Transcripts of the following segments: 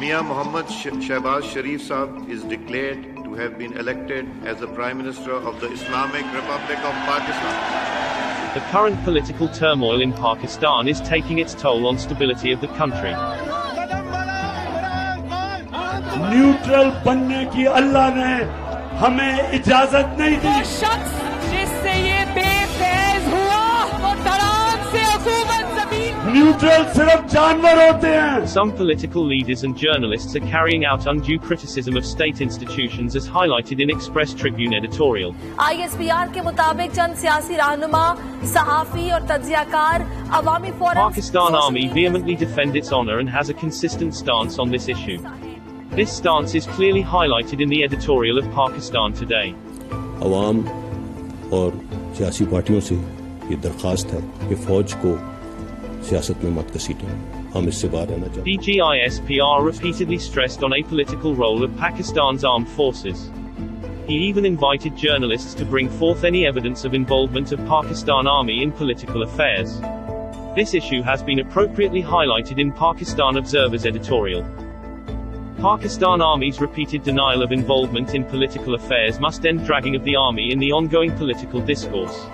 Mia Mohammad Shehbaz Sharif Saab is declared to have been elected as the Prime Minister of the Islamic Republic of Pakistan. The current political turmoil in Pakistan is taking its toll on stability of the country. Neutral बनने की अल्लाह ने हमें इजाजत नहीं दी। वो शख्स जिससे ये बेफैज हुआ वो धड़ाम से हुकूमत ज़मीन। न्यूट्रल सिर्फ जानवर होते हैं। Some political leaders and journalists are carrying out undue criticism of state institutions as highlighted in Express Tribune editorial. ISPR के मुताबिक चंद सियासी रहनुमा, सहाफी और तज्जियाकार अवामी forum Pakistan Army vehemently defend its honor and has a consistent stance on this issue. This stance is clearly highlighted in the editorial of Pakistan Today. अवाम और सियासी पार्टियों से ये दरख्वास्त है कि फौज को सियासत में मत घसीटें, हम इससे बाहर रहना चाहते हैं। DGISPR repeatedly stressed on a political role of Pakistan's armed forces. He even invited journalists to bring forth any evidence of involvement of Pakistan Army in political affairs. This issue has been appropriately highlighted in Pakistan Observer's editorial. Pakistan Army's repeated denial of involvement in political affairs must end dragging of the army in the ongoing political discourse.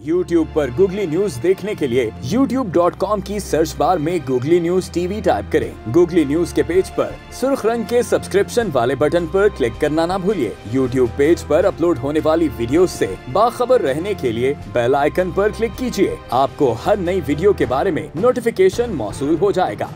YouTube पर Googly news देखने के लिए youtube.com की search bar में Googly news TV type करें। Googly news के page पर सुर्ख रंग के सब्सक्रिप्शन वाले बटन पर क्लिक करना ना भूलिए। YouTube पेज पर अपलोड होने वाली वीडियोस से बाखबर रहने के लिए बेल आइकन पर क्लिक कीजिए। आपको हर नई वीडियो के बारे में नोटिफिकेशन मौसूल हो जाएगा।